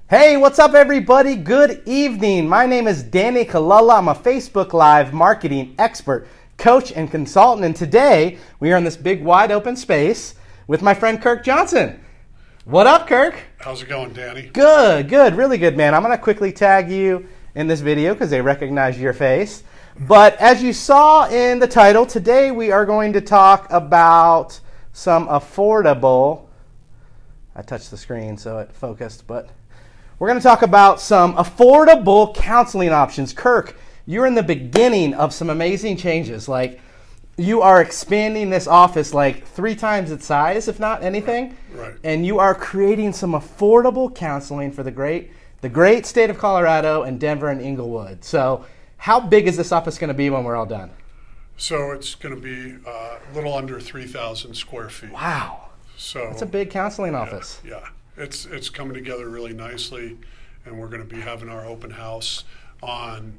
Hey, what's up everybody? Good evening. My name is Danny Kalala. I'm a Facebook Live marketing expert, coach, and consultant. And today we are in this big wide open space with my friend Kirk Johnson. What up, Kirk? How's it going, Danny? Good, really good, man. I'm going to quickly tag you in this video because they recognize your face. But as you saw in the title, today we are going to talk about some affordable, I touched the screen so it focused, but we're going to talk about some affordable counseling options. Kirk, you're in the beginning of some amazing changes. Like, you are expanding this office like 3 times its size, if not anything. Right. And you are creating some affordable counseling for the great state of Colorado and Denver and Englewood. So how big is this office going to be when we're all done? So it's going to be a little under 3,000 square feet. Wow. So that's a big counseling office. Yeah. It's coming together really nicely, and we're going to be having our open house on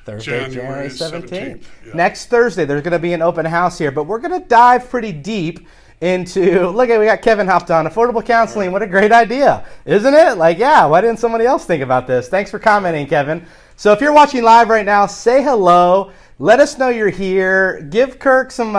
Thursday, January 17th. Yeah. Next Thursday, there's going to be an open house here, but we're going to dive pretty deep into, look at, we got Kevin hopped on, affordable counseling. Right. What a great idea, isn't it? Like, yeah, why didn't somebody else think about this? Thanks for commenting, Kevin. So if you're watching live right now, say hello. Let us know you're here. Give Kirk some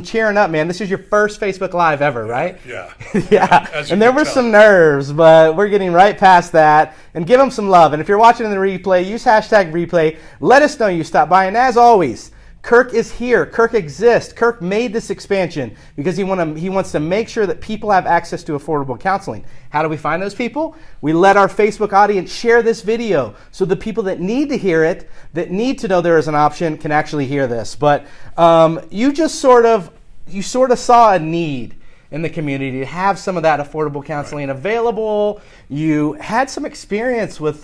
cheering up, man. This is your first Facebook Live ever, right? Yeah. Yeah. And there were some nerves, but we're getting right past that. And give him some love. And if you're watching in the replay, use hashtag replay. Let us know you stopped by. And as always, Kirk is here. Kirk exists. Kirk made this expansion because he wants to make sure that people have access to affordable counseling. How do we find those people? We let our Facebook audience share this video so the people that need to hear it, that need to know there is an option, can actually hear this. But you sort of saw a need in the community to have some of that affordable counseling available. You had some experience with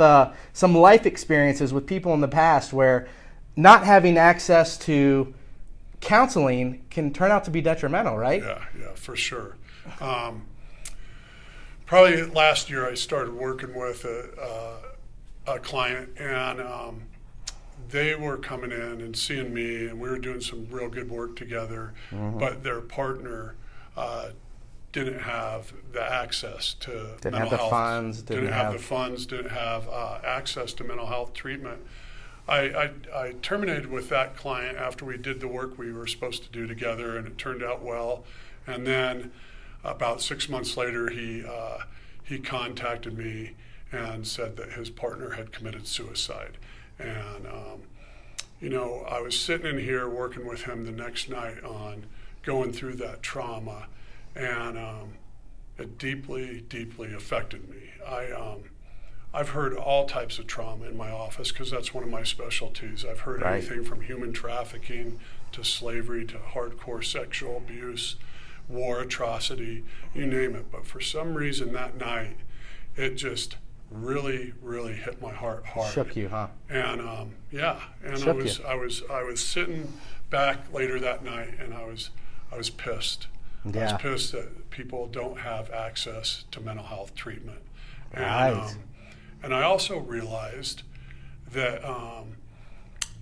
some life experiences with people in the past where not having access to counseling can turn out to be detrimental, right? Yeah, for sure. Probably last year I started working with a client, and they were coming in and seeing me, and we were doing some real good work together, but their partner didn't have the access to mental health. Didn't have access to mental health treatment. I terminated with that client after we did the work we were supposed to do together, and it turned out well. And then about 6 months later, he contacted me and said that his partner had committed suicide. And I was sitting in here working with him the next night on going through that trauma, and it deeply, deeply affected me. I've heard all types of trauma in my office because that's one of my specialties. I've heard anything from human trafficking to slavery to hardcore sexual abuse, war atrocity, you name it. But for some reason that night, it just really, really hit my heart hard. Shook you, huh? And I was sitting back later that night, and I was pissed. Yeah. I was pissed that people don't have access to mental health treatment. Right. And I also realized that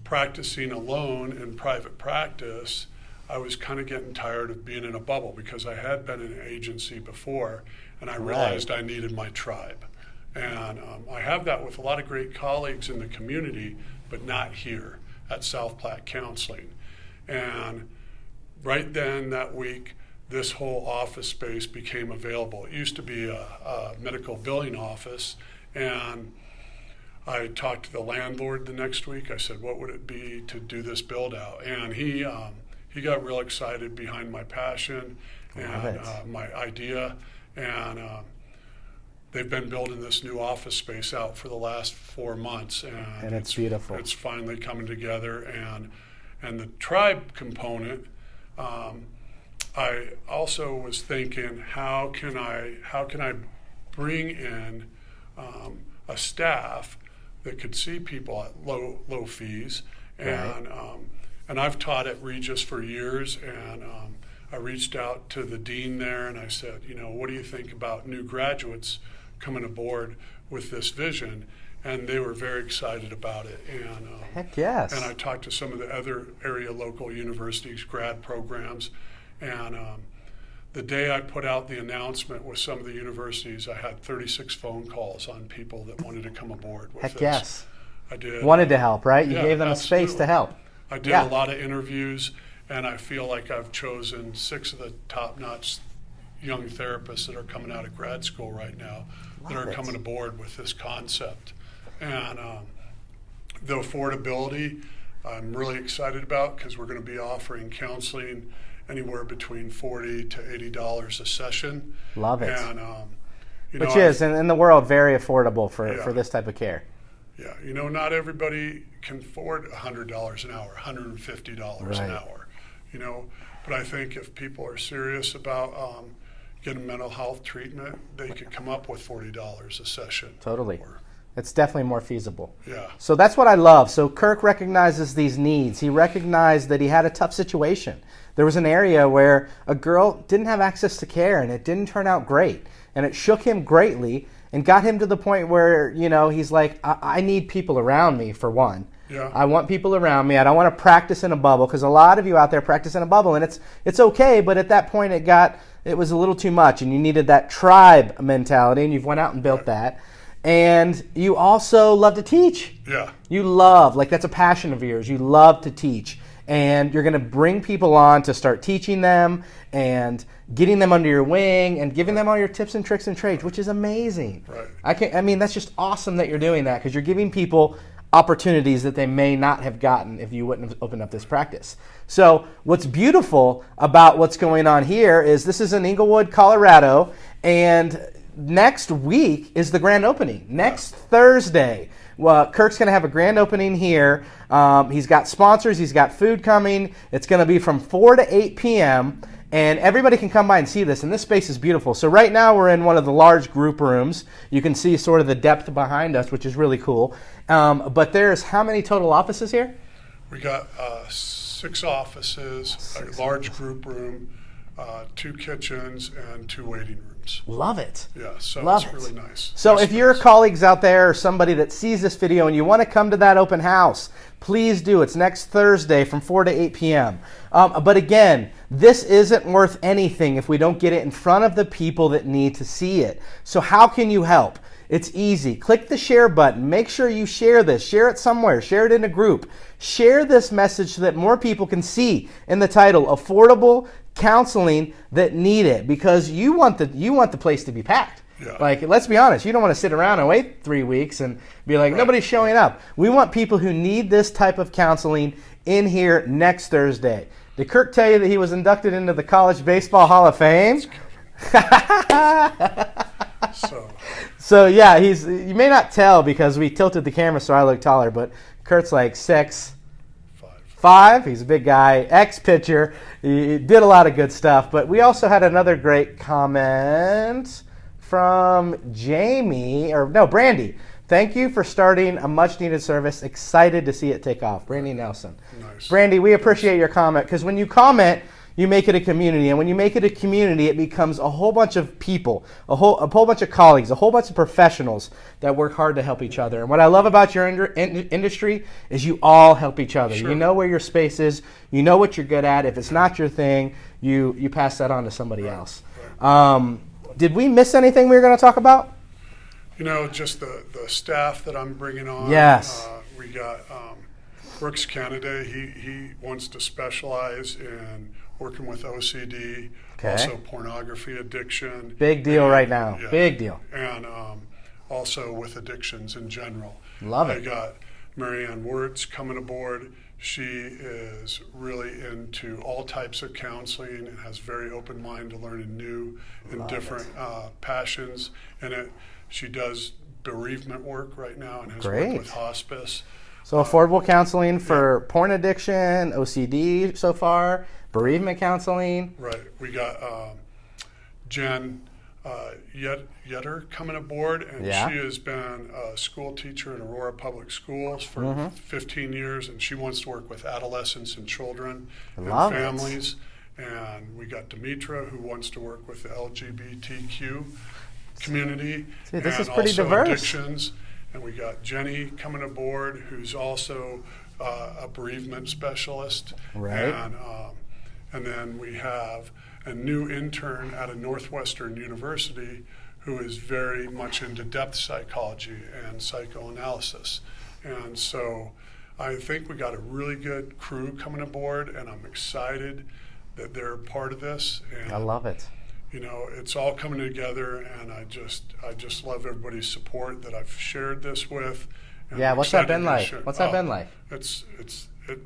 practicing alone in private practice, I was kind of getting tired of being in a bubble because I had been in an agency before, and I realized I needed my tribe. And I have that with a lot of great colleagues in the community, but not here at South Platte Counseling. And right then that week, this whole office space became available. It used to be a medical billing office, and I talked to the landlord the next week. I said, what would it be to do this build out? And he got real excited behind my passion and my idea. And they've been building this new office space out for the last 4 months. And it's beautiful. It's finally coming together. And the tribe component, I also was thinking, how can I bring in a staff that could see people at low fees, and I've taught at Regis for years, and I reached out to the dean there and I said, what do you think about new graduates coming aboard with this vision? And they were very excited about it. And heck yes. And I talked to some of the other area local universities, grad programs, and the day I put out the announcement with some of the universities, I had 36 phone calls on people that wanted to come aboard with Heck this. yes. I did. Wanted to help, right? You Yeah, gave them a space absolutely. to help. I did Yeah. a lot of interviews, and I feel like I've chosen 6 of the top-notch young therapists that are coming out of grad school right now that Love are it. coming aboard with this concept. And the affordability, I'm really excited about because we're going to be offering counseling anywhere between $40 to $80 a session. Love it. And Which is, in the world, very affordable for Yeah. this type of care. yeah, not everybody can afford $100 an hour, $150 an Right. hour, But I think if people are serious about getting mental health treatment, they could come up with $40 a session. Totally. Or- It's definitely more feasible. yeah, So that's what I love. So Kirk recognizes these needs. He recognized that he had a tough situation. There was an area where a girl didn't have access to care, and it didn't turn out great. And it shook him greatly and got him to the point where, he's like, I need people around me, for one. Yeah. I want people around me. I don't want to practice in a bubble, because a lot of you out there practice in a bubble, and it's okay, but at that point it was a little too much, and you needed that tribe mentality, and you've went out and built that. And you also love to teach. yeah, You love, that's a passion of yours. You love to teach. And you're going to bring people on to start teaching them and getting them under your wing and giving them all your tips and tricks and trades, which is amazing. Right. That's just awesome that you're doing that, because you're giving people opportunities that they may not have gotten if you wouldn't have opened up this practice. So what's beautiful about what's going on here is this is in Englewood, Colorado, and next week is the grand opening. Next Thursday. Well, Kirk's going to have a grand opening here. He's got sponsors. He's got food coming. It's going to be from 4 to 8 p.m., and everybody can come by and see this, and this space is beautiful. So right now we're in one of the large group rooms. You can see sort of the depth behind us, which is really cool. But there's how many total offices here? We got 6 offices, a large group room, 2 kitchens, and 2 waiting rooms. Love it. Yeah, so Love it's it. really nice. So Nice if your space. colleagues out there or somebody that sees this video and you want to come to that open house, please do. It's next Thursday from 4 to 8 p.m. But again, this isn't worth anything if we don't get it in front of the people that need to see it. So how can you help? It's easy. Click the share button. Make sure you share this. Share it somewhere. Share it in a group. Share this message so that more people can see in the title, Affordable Counseling That Need It, because you want the place to be packed. Yeah. Let's be honest, you don't want to sit around and wait 3 weeks and be like, nobody's showing up. We want people who need this type of counseling in here next Thursday. Did Kirk tell you that he was inducted into the College Baseball Hall of Fame? So yeah, you may not tell because we tilted the camera so I look taller, but Kurt's like 6'5". He's a big guy, ex-pitcher. He did a lot of good stuff. But we also had another great comment from Brandy. Thank you for starting a much-needed service. Excited to see it take off. Brandy Nelson. Nice. Brandy, we appreciate your comment, because when you comment, you make it a community, and when you make it a community, it becomes a whole bunch of people, a whole bunch of colleagues, a whole bunch of professionals that work hard to help each other. And what I love about your industry is you all help each other. Sure. You know where your space is. You know what you're good at. If it's not your thing, you pass that on to somebody else. Right. Did we miss anything we were going to talk about? Just the staff that I'm bringing on. Yes. We got Brooks Kennedy. He wants to specialize in working with OCD, also pornography addiction. Big deal right now. Yeah, Big deal. And also with addictions in general. Love it. I got Marianne Wirtz coming aboard. She is really into all types of counseling and has very open mind to learning new and different passions. And she does bereavement work right now and has worked with hospice. So affordable counseling for porn addiction, OCD so far, bereavement counseling. Right. We got Jen Yetter coming aboard, and she has been a school teacher in Aurora Public Schools for 15 years, and she wants to work with adolescents and children and families. And we got Demetra, who wants to work with the LGBTQ community. See, this is and pretty also diverse. Addictions. And we got Jenny coming aboard, who's also a bereavement specialist. Right. And then we have a new intern at a Northwestern university who is very much into depth psychology and psychoanalysis. And so I think we got a really good crew coming aboard, and I'm excited that they're part of this. And, I love it. you know, it's all coming together, and I just love everybody's support that I've shared this with. And Yeah, I'm what's that excited been to like? share- What's that been like?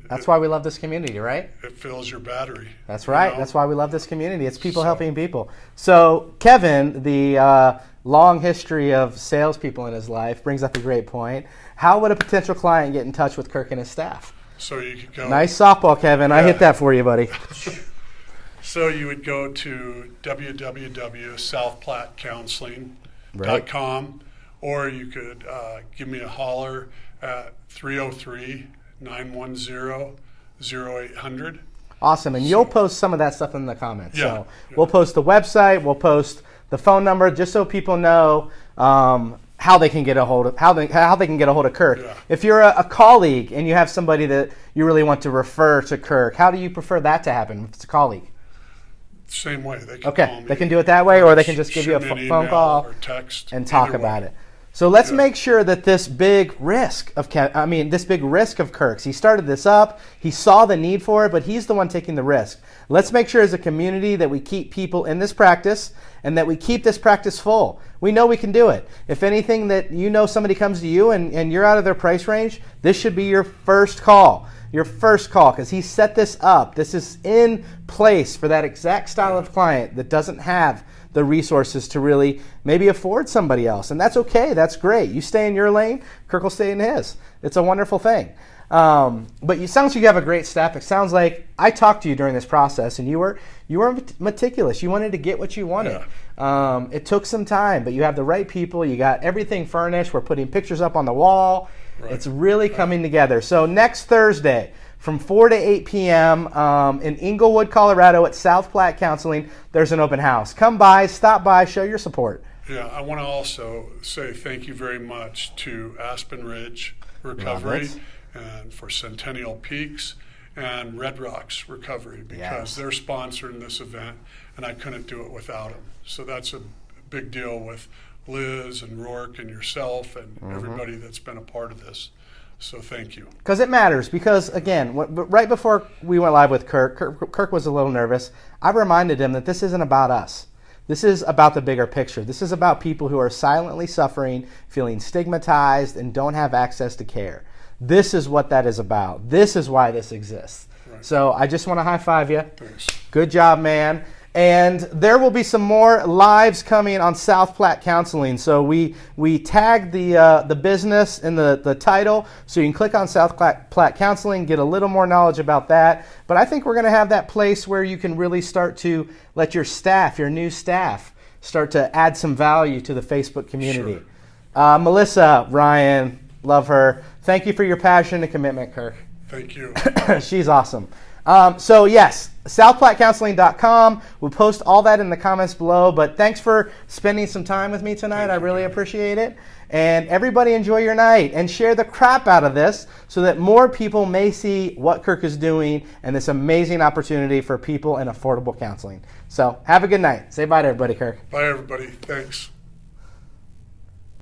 That's Why we love this community, right? it fills your battery. That's you right. know? That's why we love this community. It's people helping people. So Kevin, the long history of salespeople in his life, brings up a great point. How would a potential client get in touch with Kirk and his staff? So you could go. Nice softball, Kevin. I Yeah. hit that for you, buddy. So you would go to www.southplattecounseling.com, Right. or you could give me a holler at 303-910-0800. Awesome. And you'll post some of that stuff in the comments. Yeah. So we'll post the website. We'll post the phone number just so people know how they can get a hold of how they can get a hold of Kirk. Yeah. If you're a colleague and you have somebody that you really want to refer to Kirk, how do you prefer that to happen if it's a colleague? Same way. They can Okay, call me. they can do it that way, or they can just give you a Shoot me an phone email call or text and talk either way. about it. So let's Yeah. make sure that this big risk of Kirk's, he started this up, he saw the need for it, but he's the one taking the risk. Let's make sure as a community that we keep people in this practice and that we keep this practice full. We know we can do it. If anything that you know somebody comes to you and you're out of their price range, this should be your first call. Your first call, because he set this up. This is in place for that exact style of client that doesn't have the resources to really maybe afford somebody else. And that's okay. That's great. You stay in your lane, Kirk will stay in his. It's a wonderful thing. But it sounds like you have a great staff. It sounds like I talked to you during this process, and you were meticulous. You wanted to get what you wanted. Yeah. It took some time, but you have the right people. You got everything furnished. We're putting pictures up on the wall. Right. It's really coming together. So next Thursday from 4 to 8 p.m. In Englewood, Colorado at South Platte Counseling, there's an open house. Come by, stop by, show your support. Yeah, I want to also say thank you very much to Aspen Ridge Recovery Love it. and for Centennial Peaks and Red Rocks Recovery, because Yes. they're sponsoring this event and I couldn't do it without them. So that's a big deal with Liz and Rourke and yourself and everybody that's been a part of this. So thank you. Because it matters. Because, again, right before we went live with Kirk was a little nervous. I reminded him that this isn't about us. This is about the bigger picture. This is about people who are silently suffering, feeling stigmatized, and don't have access to care. This is what that is about. This is why this exists. Right. So I just want to high five you. Thanks. Good job, man. And there will be some more lives coming on South Platte Counseling. So we tagged the business in the title, so you can click on South Platte Counseling, get a little more knowledge about that. But I think we're going to have that place where you can really start to let your staff, your new staff, start to add some value to the Facebook community. Sure. Melissa, Ryan, love her. Thank you for your passion and commitment, Kirk. Thank you. She's awesome. So yes, southplattecounseling.com. We'll post all that in the comments below. But thanks for spending some time with me tonight. I really appreciate it. And everybody enjoy your night and share the crap out of this so that more people may see what Kirk is doing and this amazing opportunity for people in affordable counseling. So have a good night. Say bye to everybody, Kirk. Bye, everybody. Thanks.